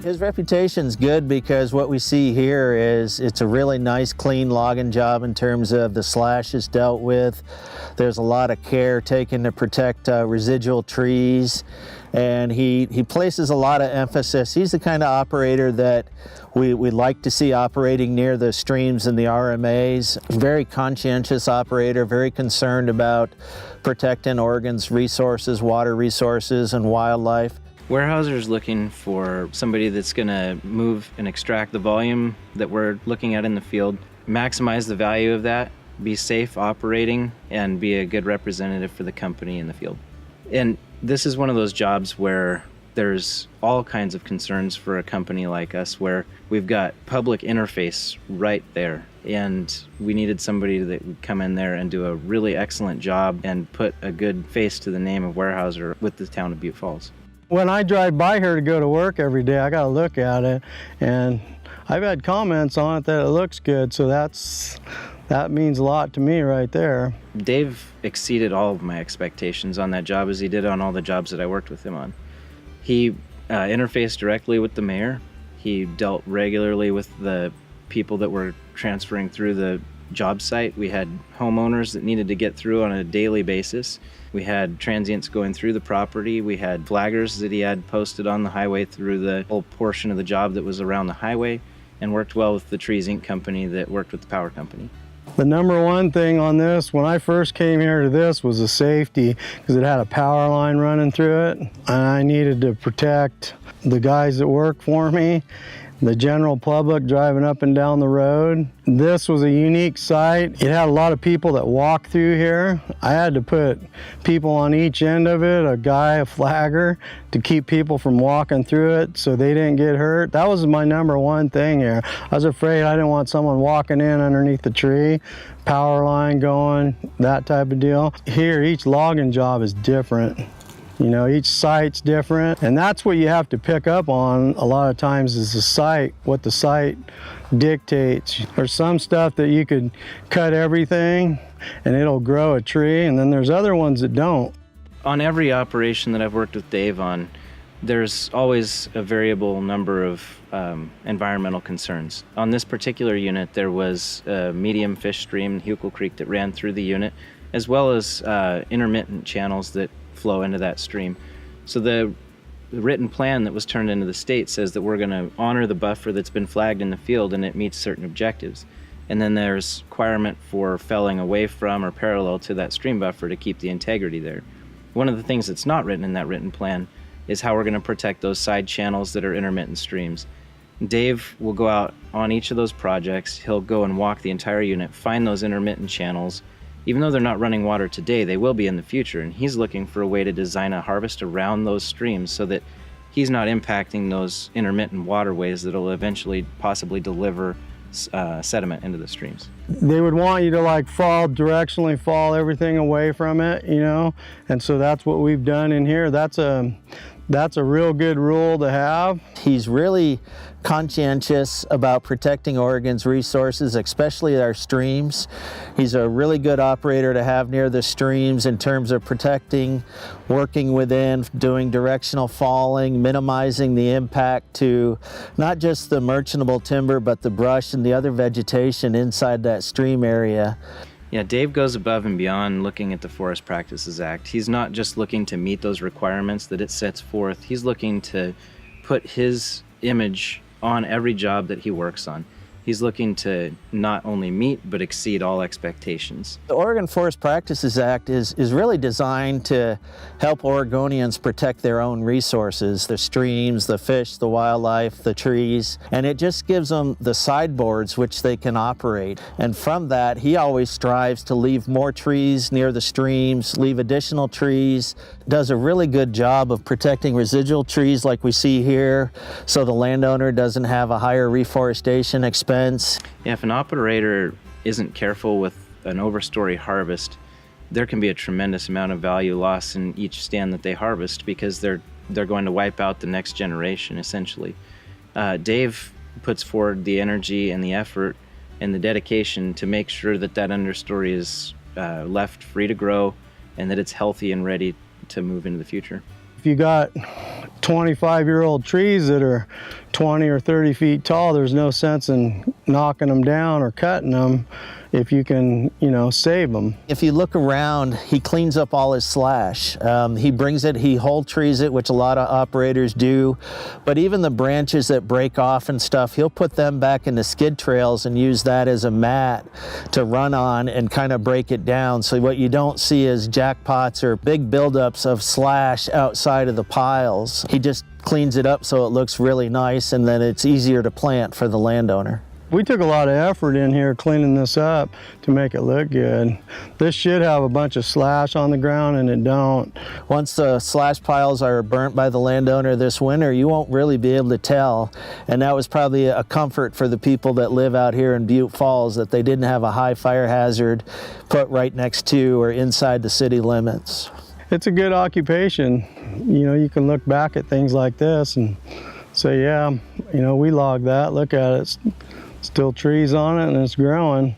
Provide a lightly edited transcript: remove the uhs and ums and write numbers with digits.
His reputation's good because what we see here is it's a really nice, clean logging job in terms of the slashes dealt with. There's a lot of care taken to protect residual trees, and he places a lot of emphasis. He's the kind of operator that we like to see operating near the streams and the RMAs. Very conscientious operator, very concerned about protecting Oregon's resources, water resources, and wildlife. Weyerhaeuser's looking for somebody that's going to move and extract the volume that we're looking at in the field, maximize the value of that, be safe operating, and be a good representative for the company in the field. And this is one of those jobs where there's all kinds of concerns for a company like us, where we've got public interface right there, and we needed somebody that would come in there and do a really excellent job and put a good face to the name of Weyerhaeuser with the town of Butte Falls. When I drive by here to go to work every day, I gotta look at it, and I've had comments on it that it looks good, so that means a lot to me right there. Dave exceeded all of my expectations on that job, as he did on all the jobs that I worked with him on. He interfaced directly with the mayor. He dealt regularly with the people that were transferring through the job site. We had homeowners that needed to get through on a daily basis. We had transients going through the property. We had flaggers that he had posted on the highway through the whole portion of the job that was around the highway, and worked well with the Trees Inc. company that worked with the power company. The number one thing on this, when I first came here to this, was the safety, because it had a power line running through it, and I needed to protect the guys that work for me, the general public driving up and down the road. This was a unique site. It had a lot of people that walk through here. I had to put people on each end of it, a guy, a flagger, to keep people from walking through it so they didn't get hurt. That was my number one thing here. I was afraid I didn't want someone walking in underneath the tree, power line going, that type of deal. Here, each logging job is different. You know, each site's different, and that's what you have to pick up on a lot of times, is the site, what the site dictates. There's some stuff that you could cut everything and it'll grow a tree, and then there's other ones that don't. On every operation that I've worked with Dave on, there's always a variable number of environmental concerns. On this particular unit, there was a medium fish stream, Huckel Creek, that ran through the unit, as well as intermittent channels that flow into that stream. So the written plan that was turned into the state says that we're going to honor the buffer that's been flagged in the field, and it meets certain objectives. And then there's requirement for felling away from or parallel to that stream buffer to keep the integrity there. One of the things that's not written in that written plan is how we're going to protect those side channels that are intermittent streams. Dave will go out on each of those projects. He'll go and walk the entire unit, find those intermittent channels. Even though they're not running water today, they will be in the future, and he's looking for a way to design a harvest around those streams so that he's not impacting those intermittent waterways that will eventually possibly deliver sediment into the streams. They would want you to directionally fall everything away from it, you know, and so that's what we've done in here. That's a real good rule to have. He's really conscientious about protecting Oregon's resources, especially our streams. He's a really good operator to have near the streams in terms of protecting, working within, doing directional falling, minimizing the impact to not just the merchantable timber, but the brush and the other vegetation inside that stream area. Yeah, Dave goes above and beyond looking at the Forest Practices Act. He's not just looking to meet those requirements that it sets forth. He's looking to put his image on every job that he works on. He's looking to not only meet, but exceed all expectations. The Oregon Forest Practices Act is really designed to help Oregonians protect their own resources, the streams, the fish, the wildlife, the trees, and it just gives them the sideboards which they can operate. And from that, he always strives to leave more trees near the streams, leave additional trees, does a really good job of protecting residual trees like we see here, so the landowner doesn't have a higher reforestation expense. Yeah, if an operator isn't careful with an overstory harvest, there can be a tremendous amount of value loss in each stand that they harvest, because they're going to wipe out the next generation, essentially. Dave puts forward the energy and the effort and the dedication to make sure that that understory is left free to grow and that it's healthy and ready to move into the future. If you got 25-year-old trees that are 20 or 30 feet tall, there's no sense in knocking them down or cutting them if you can, you know, save them. If you look around, he cleans up all his slash. He brings it, he whole trees it, which a lot of operators do, but even the branches that break off and stuff, he'll put them back into skid trails and use that as a mat to run on and kind of break it down. So what you don't see is jackpots or big buildups of slash outside of the piles. He just cleans it up so it looks really nice, and then it's easier to plant for the landowner. We took a lot of effort in here cleaning this up to make it look good. This should have a bunch of slash on the ground, and it don't. Once the slash piles are burnt by the landowner this winter, you won't really be able to tell. And that was probably a comfort for the people that live out here in Butte Falls, that they didn't have a high fire hazard put right next to or inside the city limits. It's a good occupation. You know, you can look back at things like this and say, yeah, you know, we logged that, look at it. Still trees on it and it's growing.